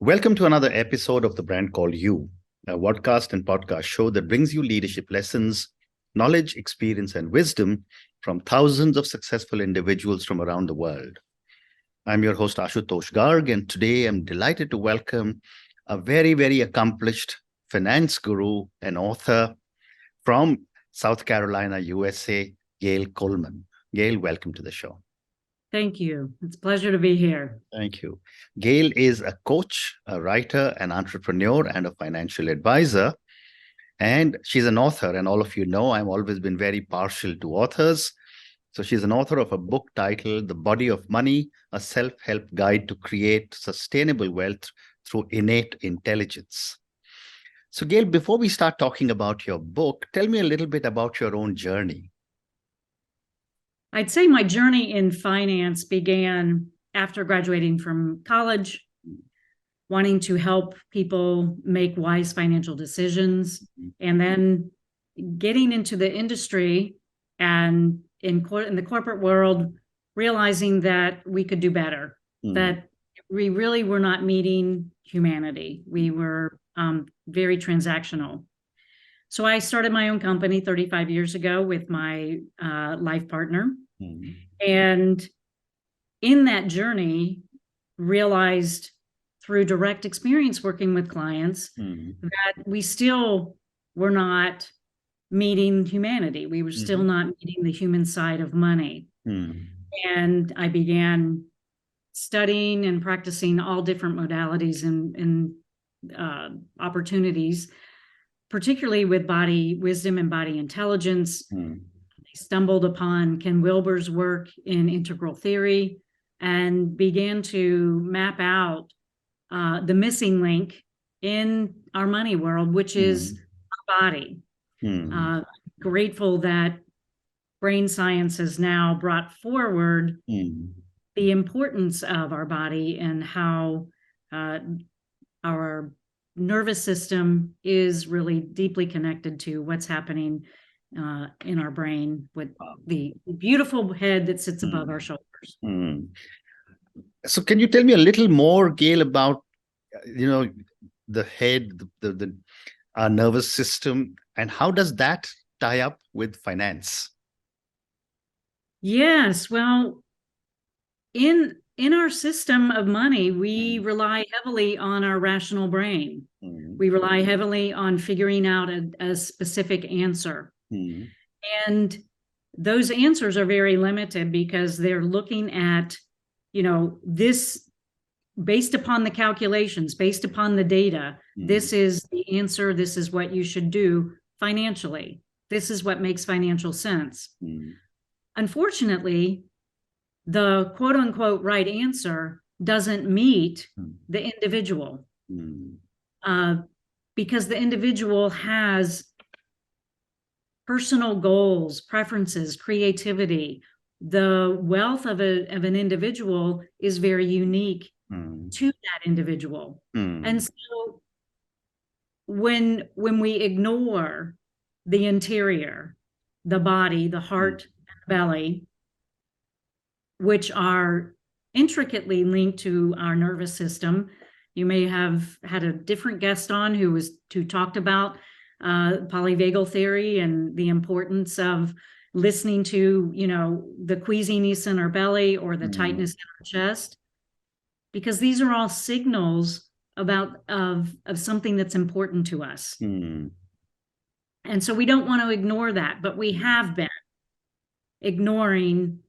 Welcome to another episode of The Brand Called You, a podcast and podcast show that brings you leadership lessons, knowledge, experience, and wisdom from thousands of successful individuals from around the world. I'm your host, Ashutosh Garg, and today I'm delighted to welcome a very, very accomplished finance guru and author from South Carolina, USA, Gayle Colman. Gayle, welcome to the show. Thank you. It's a pleasure to be here. Thank you. Gayle is a coach, a writer, an entrepreneur, and a financial advisor. And she's an author. And all of you know, I've always been very partial to authors. So she's an author of a book titled The Body of Money, a self-help guide to create sustainable wealth through innate intelligence. So Gayle, before we start talking about your book, tell me a little bit about your own journey. I'd say my journey in finance began after graduating from college, wanting to help people make wise financial decisions, and then getting into the industry and in the corporate world, realizing that we could do better, that we really were not meeting humanity. We were very transactional. So I started my own company 35 years ago with my life partner. And in that journey, realized through direct experience working with clients that we still were not meeting humanity. We were still not meeting the human side of money. And I began studying and practicing all different modalities and opportunities, particularly with body wisdom and body intelligence. I stumbled upon Ken Wilber's work in integral theory and began to map out the missing link in our money world, which is our body. Grateful that brain science has now brought forward the importance of our body and how our nervous system is really deeply connected to what's happening in our brain with the beautiful head that sits above our shoulders. So can you tell me a little more, Gayle, about, the head, the nervous system, and how does that tie up with finance? Yes, well, in our system of money, we rely heavily on our rational brain. We rely heavily on figuring out a specific answer. And those answers are very limited because they're looking at, this based upon the calculations, based upon the data, this is the answer, this is what you should do financially. This is what makes financial sense. Unfortunately, the quote unquote right answer doesn't meet the individual because the individual has personal goals, preferences, creativity. The wealth of an individual is very unique to that individual. And so when we ignore the interior, the body, the heart, and the belly, which are intricately linked to our nervous system. You may have had a different guest on who talked about polyvagal theory and the importance of listening to, the queasiness in our belly or the tightness in our chest, because these are all signals of something that's important to us. And so we don't want to ignore that, but we have been ignoring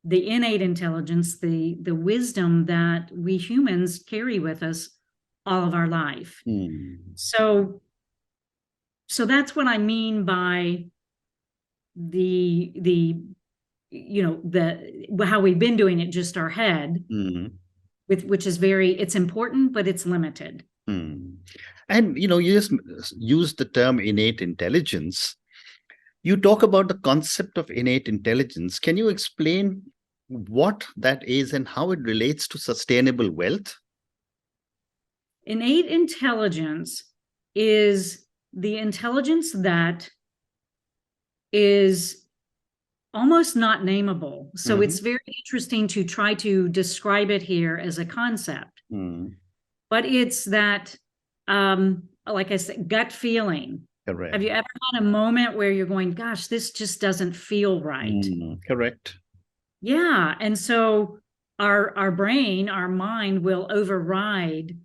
the innate intelligence, the wisdom that we humans carry with us all of our life. So that's what I mean by how we've been doing it, just our head, which is it's important, but it's limited. And, you just use the term innate intelligence. You talk about the concept of innate intelligence. Can you explain what that is and how it relates to sustainable wealth? Innate intelligence is the intelligence that is almost not nameable. So it's very interesting to try to describe it here as a concept. but it's that, like I said, gut feeling. Correct. Have you ever had a moment where you're going, gosh, this just doesn't feel right? Correct. Yeah. And so our brain, our mind will override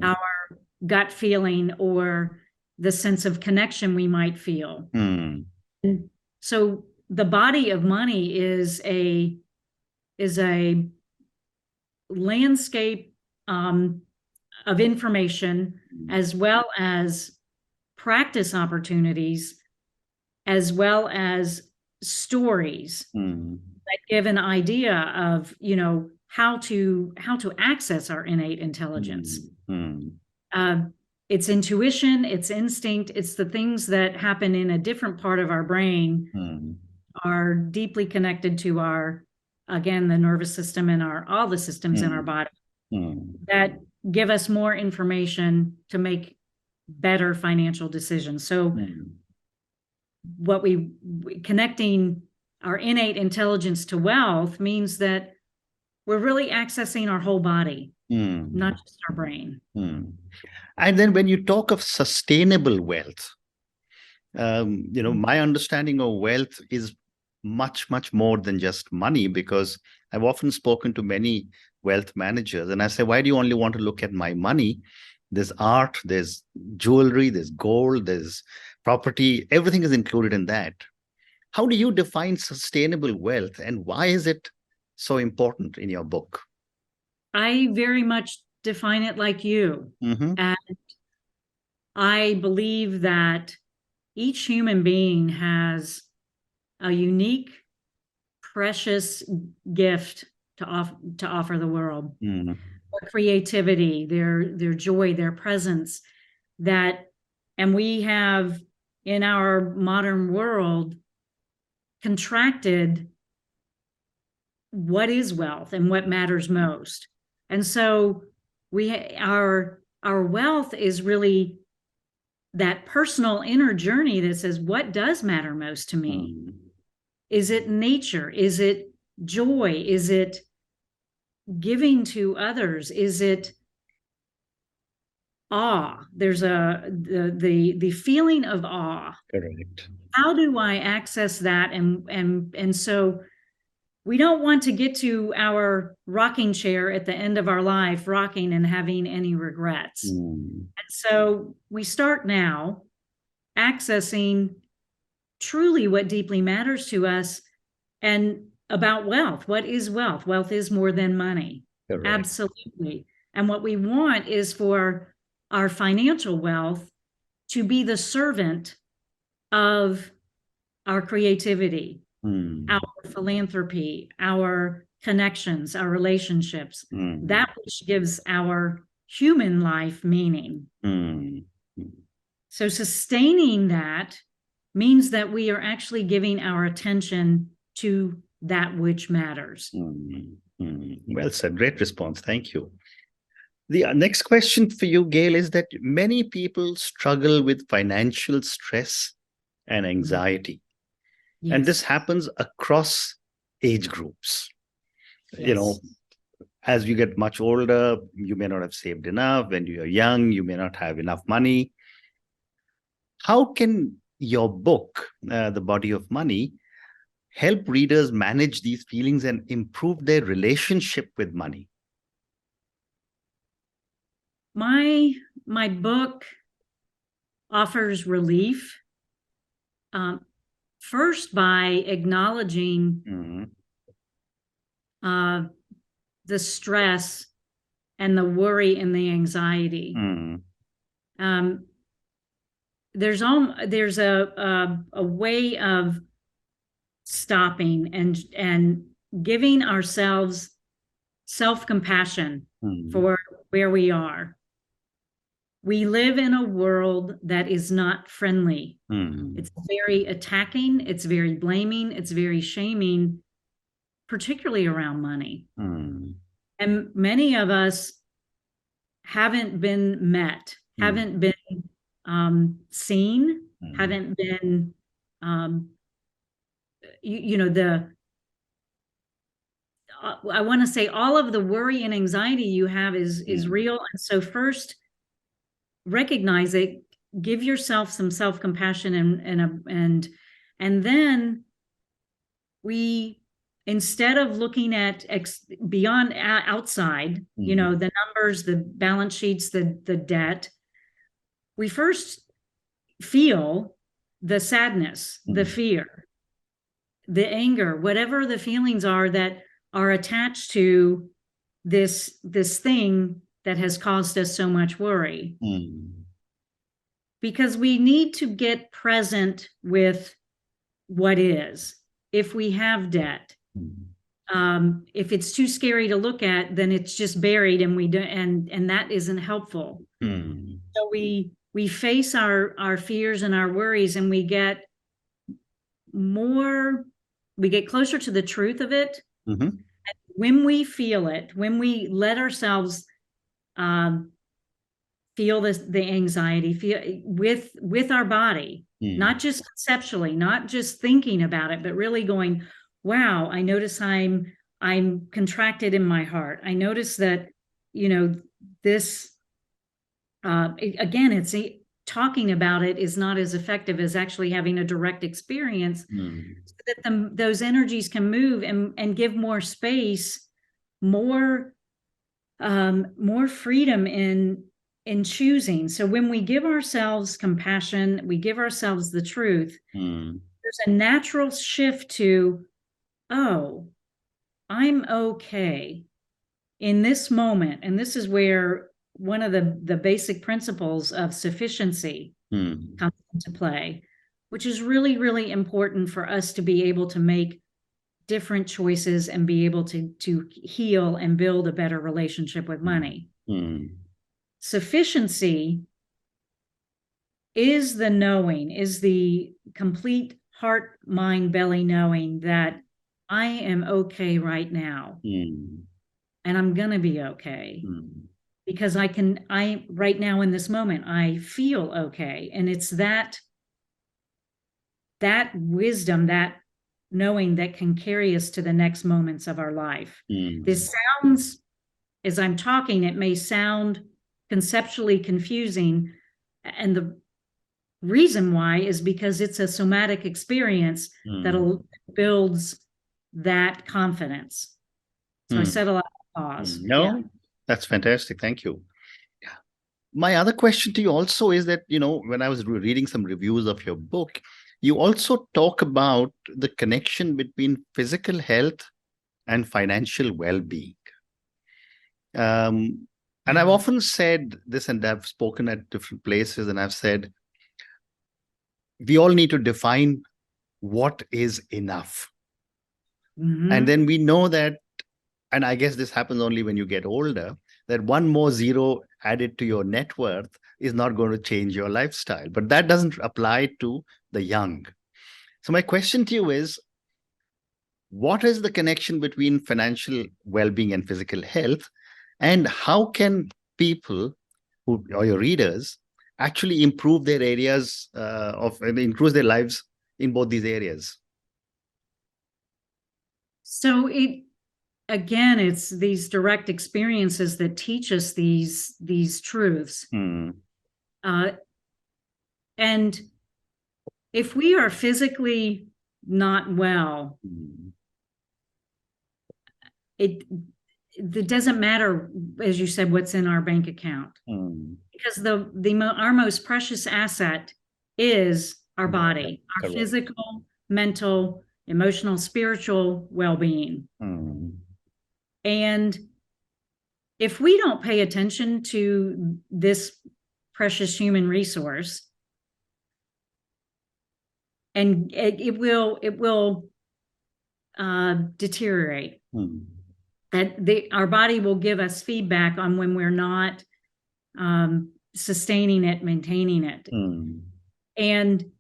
our gut feeling or the sense of connection we might feel. And so the body of money is a landscape of information, as well as practice opportunities, as well as stories that give an idea of, you know, how to access our innate intelligence. It's intuition, it's instinct, it's the things that happen in a different part of our brain are deeply connected to our, again, the nervous system and all the systems in our body that give us more information to make better financial decisions. So what connecting our innate intelligence to wealth means that we're really accessing our whole body, not just our brain. And then when you talk of sustainable wealth, you know, my understanding of wealth is much, much more than just money, because I've often spoken to many wealth managers and I say, why do you only want to look at my money? There's art, there's jewelry, there's gold, there's property, everything is included in that. How do you define sustainable wealth and why is it so important in your book? I very much define it like you. And I believe that each human being has a unique, precious gift to offer the world. Their creativity, their joy, their presence, and we have in our modern world contracted what is wealth and what matters most. And so our wealth is really that personal inner journey that says, what does matter most to me? Is it nature? Is it joy? Is it giving to others? Is it awe? There's the feeling of awe. Correct. How do I access that? And so we don't want to get to our rocking chair at the end of our life, rocking and having any regrets. And so we start now accessing truly what deeply matters to us and about wealth. What is wealth? Wealth is more than money. Correct. Absolutely. And what we want is for our financial wealth to be the servant of our creativity, our philanthropy, our connections, our relationships, that which gives our human life meaning. So sustaining that means that we are actually giving our attention to that which matters. Well said. Great response. Thank you. The next question for you, Gayle, is that many people struggle with financial stress and anxiety. Yes. And this happens across age groups. Yes. You know, as you get much older, you may not have saved enough. When you're young, you may not have enough money. How can your book, The Body of Money, help readers manage these feelings and improve their relationship with money? My book offers relief, first by acknowledging the stress and the worry and the anxiety. There's a way of stopping and giving ourselves self-compassion for where we are. We live in a world that is not friendly. It's very attacking, it's very blaming, it's very shaming, particularly around money. And many of us haven't been met, haven't been seen, haven't been, I want to say all of the worry and anxiety you have is real. And so first recognize it, give yourself some self-compassion, and then we, instead of looking at beyond outside, you know, the numbers, the balance sheets, the debt, we first feel the sadness, the fear, the anger, whatever the feelings are that are attached to this thing that has caused us so much worry. Because we need to get present with what is. If we have debt, if it's too scary to look at, then it's just buried, and we do, and that isn't helpful. So we face our fears and our worries, and we get closer to the truth of it. And when we feel it, when we let ourselves feel the anxiety, feel with our body, not just conceptually, not just thinking about it, but really going, wow, I notice I'm contracted in my heart. I notice that, you know, this, again, it's talking about it is not as effective as actually having a direct experience, so that those energies can move and give more space, more freedom in choosing. So when we give ourselves compassion, we give ourselves the truth, there's a natural shift to, oh, I'm okay in this moment. And this is where one of the basic principles of sufficiency comes into play, which is really, really important for us to be able to make different choices and be able to heal and build a better relationship with money. Sufficiency is the knowing, is the complete heart, mind, belly knowing that I am okay right now. And I'm going to be okay because I right now in this moment, I feel okay. And it's that wisdom, that knowing that can carry us to the next moments of our life. This sounds, as I'm talking, it may sound conceptually confusing. And the reason why is because it's a somatic experience that builds that confidence. So I said a lot of pause. No, that's fantastic. Thank you. My other question to you also is that, you know, when I was reading some reviews of your book, you also talk about the connection between physical health and financial well-being. And I've often said this, and I've spoken at different places, and I've said, we all need to define what is enough. And then we know that, and I guess this happens only when you get older, that one more zero added to your net worth is not going to change your lifestyle. But that doesn't apply to the young. So my question to you is, what is the connection between financial well-being and physical health? And how can people or your readers actually improve their areas improve their lives in both these areas? So again, it's these direct experiences that teach us these truths. And if we are physically not well, it doesn't matter, as you said, what's in our bank account, because our most precious asset is our body, our physical, mental, emotional, spiritual well-being. And if we don't pay attention to this precious human resource, and it will deteriorate. That our body will give us feedback on when we're not sustaining it, maintaining it. And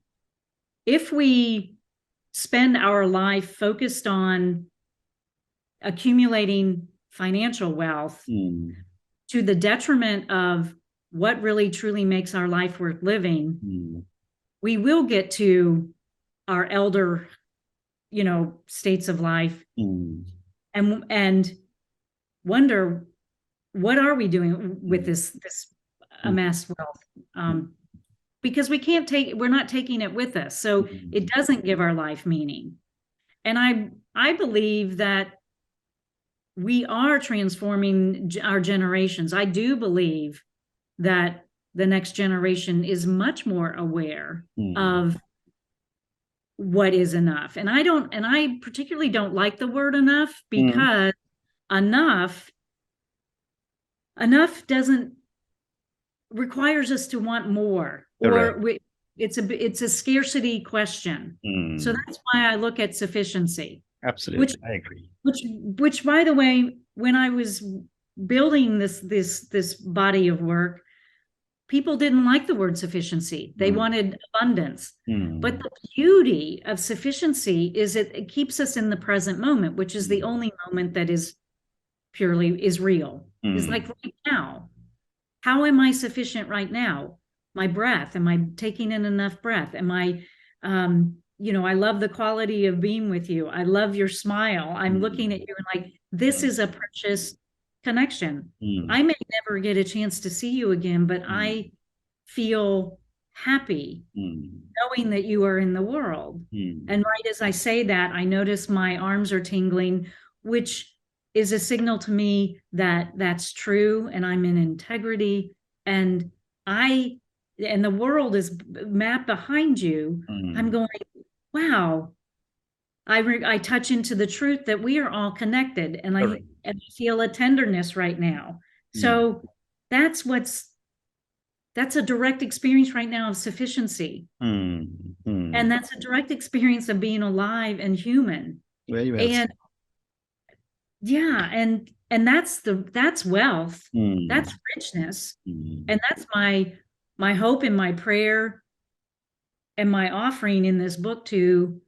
if we spend our life focused on accumulating financial wealth to the detriment of what really truly makes our life worth living, we will get to our elder, states of life and wonder, what are we doing with this amassed wealth? Because we're not taking it with us. So it doesn't give our life meaning. And I believe that we are transforming our generations. I do believe that the next generation is much more aware of what is enough. And I particularly don't like the word enough, because enough doesn't requires us to want more. Correct. Or it's a scarcity question. So that's why I look at sufficiency. Absolutely, I agree. Which, by the way, when I was building this body of work, people didn't like the word sufficiency. They wanted abundance. But the beauty of sufficiency is it keeps us in the present moment, which is the only moment that is real. It's like right now. How am I sufficient right now? My breath. Am I taking in enough breath? Am I, I love the quality of being with you. I love your smile. I'm looking at you and like, this is a precious connection. I may never get a chance to see you again, but I feel happy knowing that you are in the world. And right as I say that, I notice my arms are tingling, which is a signal to me that that's true, and I'm in integrity, and the world is mapped behind you. I'm going, wow. I touch into the truth that we are all connected, and I feel a tenderness right now. So that's a direct experience right now of sufficiency. And that's a direct experience of being alive and human. Very well said. Yeah, and that's wealth. That's richness. And that's my hope and my prayer and my offering in this book to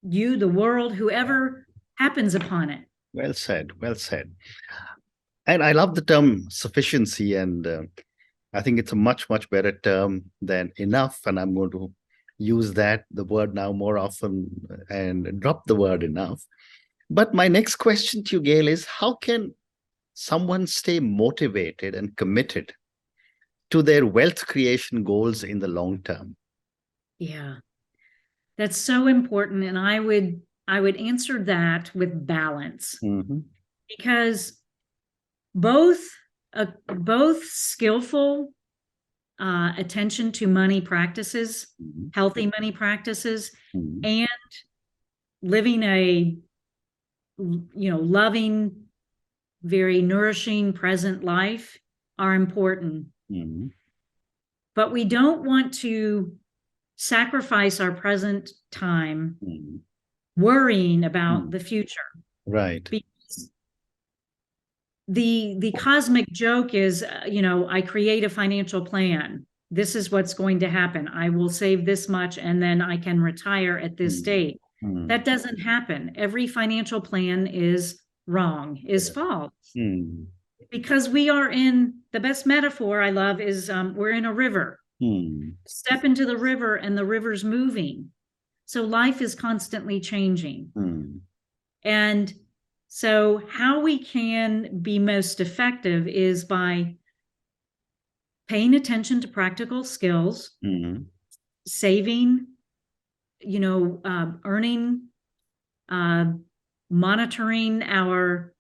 you, the world, whoever happens upon it. Well said. Well said. And I love the term sufficiency, and I think it's a much, much better term than enough. And I'm going to use the word now more often and drop the word enough. But my next question to you, Gayle, is how can someone stay motivated and committed to their wealth creation goals in the long term? Yeah, that's so important. And I would answer that with balance, because both skillful attention to money practices, healthy money practices, and living a loving, very nourishing present life are important. But we don't want to sacrifice our present time worrying about the future. Right. Because the cosmic joke is, I create a financial plan. This is what's going to happen. I will save this much and then I can retire at this date. That doesn't happen. Every financial plan is wrong, is false. Because we are in, the best metaphor I love is we're in a river. Step into the river and the river's moving. So life is constantly changing. And so how we can be most effective is by paying attention to practical skills, saving, earning, monitoring our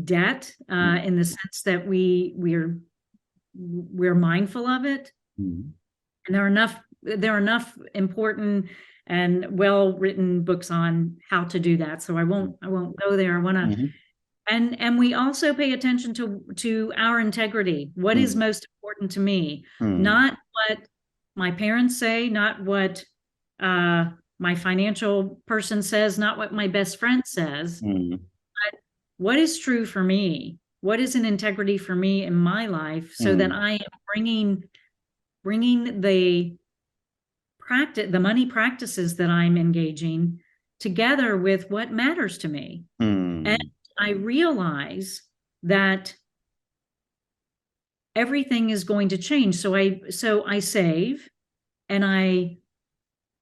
debt in the sense that we're mindful of it. And there are enough important and well-written books on how to do that. So I won't go there. I want to, and we also pay attention to our integrity. What is most important to me? Not what my parents say, not what my financial person says, not what my best friend says, but what is true for me? What is an integrity for me in my life, so that I am bringing the money practices that I'm engaging together with what matters to me. And I realize that everything is going to change. So I save, and I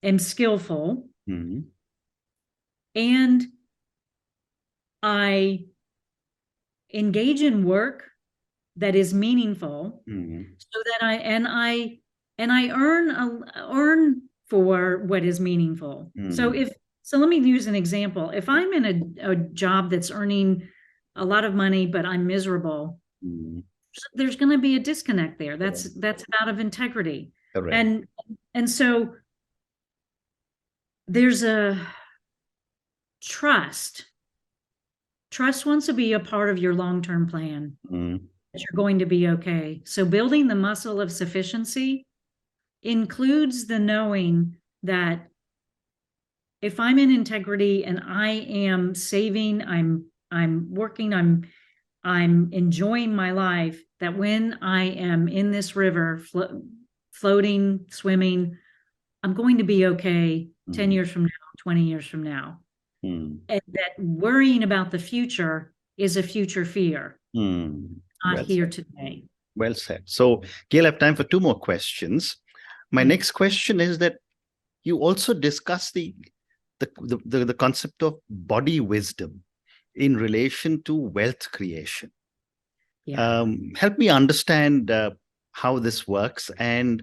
am skillful, and I engage in work that is meaningful, so that I earn for what is meaningful. So let me use an example. If I'm in a job that's earning a lot of money, but I'm miserable, there's going to be a disconnect there. That's out of integrity. Correct. And so there's a trust. Trust wants to be a part of your long-term plan, that you're going to be okay. So building the muscle of sufficiency includes the knowing that if I'm in integrity and I am saving, I'm working, I'm enjoying my life, that when I am in this river floating, swimming, I'm going to be okay 10 years from now, 20 years from now. And that worrying about the future is a future fear, not here today. Well said. So, Gayle, I have time for two more questions. My next question is that you also discuss the concept of body wisdom in relation to wealth creation. Help me understand how this works, and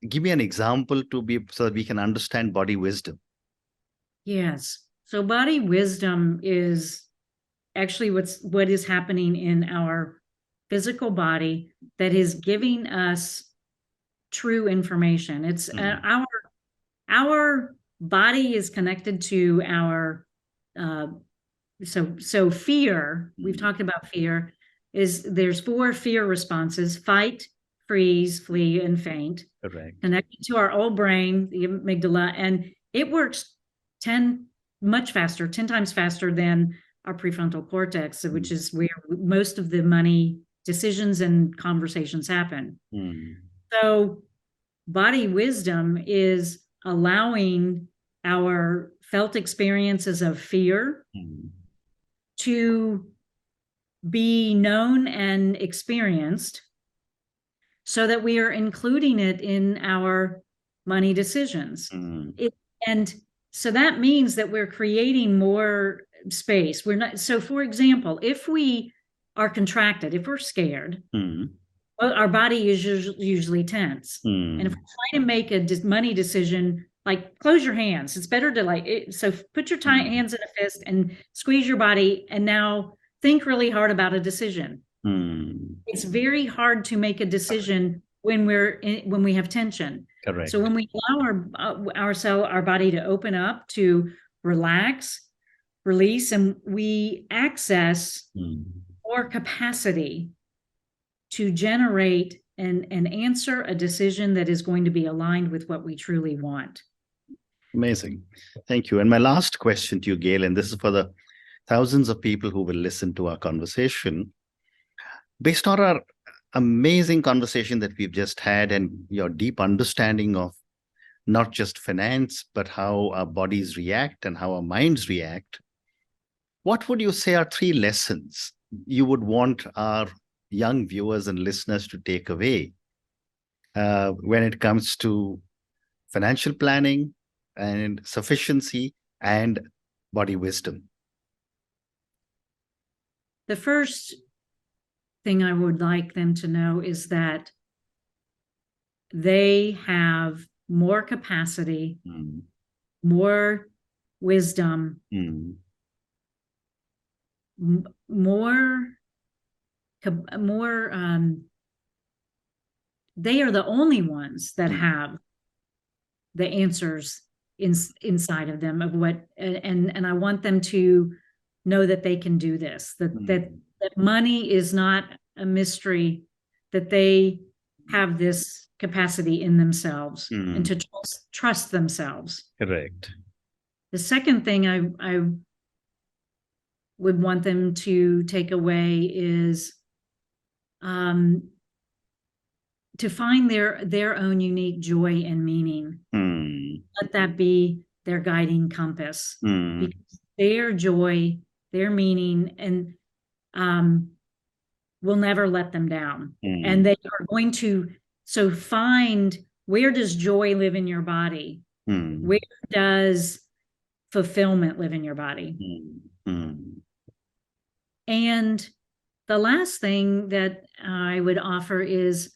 give me an example so that we can understand body wisdom. Yes. So body wisdom is actually what is happening in our physical body that is giving us true information. It's our body is connected to our so fear. We've talked about fear. There's 4 fear responses: fight, freeze, flee, and faint. Correct. Connected to our old brain, the amygdala, and it works 10 times faster than our prefrontal cortex, which is where most of the money decisions and conversations happen. So body wisdom is allowing our felt experiences of fear to be known and experienced, so that we are including it in our money decisions. And so that means that we're creating more space. We're not. So, for example, if we are contracted, if we're scared, well, our body is usually tense. And if we try to make a money decision, like close your hands, it's better to so put your hands in a fist and squeeze your body, and now think really hard about a decision. It's very hard to make a decision when we have tension. Correct. So when we allow our body to open up, to relax, release, and we access more capacity to generate and answer a decision that is going to be aligned with what we truly want. Amazing. Thank you. And my last question to you, Gayle, and this is for the thousands of people who will listen to our conversation. Based on our amazing conversation that we've just had and your deep understanding of not just finance, but how our bodies react and how our minds react, what would you say are 3 lessons you would want our young viewers and listeners to take away when it comes to financial planning and sufficiency and body wisdom? The first thing I would like them to know is that they have more capacity, more wisdom, more they are the only ones that have the answers inside of them of what, and I want them to know that they can do this, that money is not a mystery, that they have this capacity in themselves, and to trust themselves. Correct. The second thing I would want them to take away is to find their own unique joy and meaning. Let that be their guiding compass, because their joy, their meaning, and will never let them down. And they are going to find, where does joy live in your body? Where does fulfillment live in your body? And the last thing that I would offer is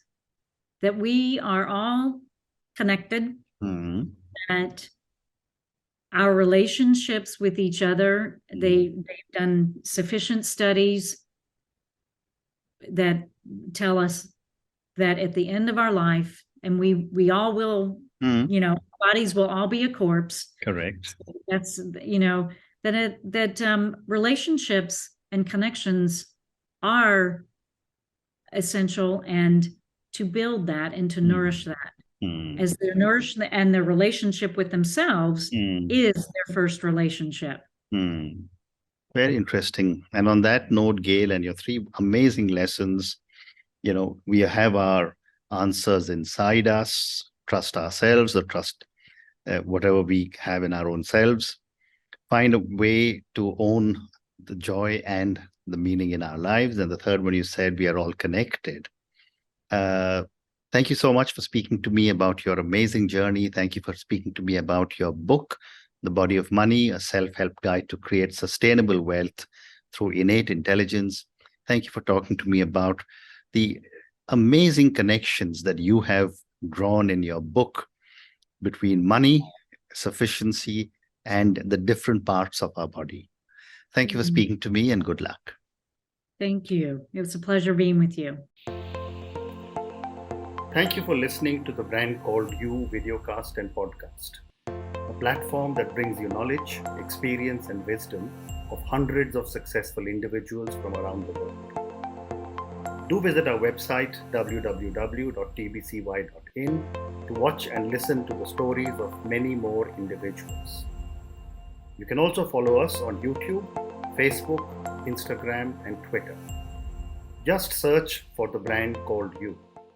that we are all connected, that our relationships with each other, they've done sufficient studies that tell us that at the end of our life, and we all will, bodies will all be a corpse. Correct. So that's, that relationships and connections are essential, and to build that and to nourish that. As they're nourished, and their relationship with themselves is their first relationship. Very interesting. And on that note, Gayle, and your 3 amazing lessons, we have our answers inside us. Trust ourselves, or trust whatever we have in our own selves. Find a way to own the joy and the meaning in our lives. And the third one, you said we are all connected. Thank you so much for speaking to me about your amazing journey. Thank you for speaking to me about your book, The Body of Money, a self-help guide to create sustainable wealth through innate intelligence. Thank you for talking to me about the amazing connections that you have drawn in your book between money, sufficiency, and the different parts of our body. Thank you for speaking to me, and good luck. Thank you. It was a pleasure being with you. Thank you for listening to the Brand Called You videocast and podcast, a platform that brings you knowledge, experience, and wisdom of hundreds of successful individuals from around the world. Do visit our website, www.tbcy.in, to watch and listen to the stories of many more individuals. You can also follow us on YouTube, Facebook, Instagram, and Twitter. Just search for The Brand Called You.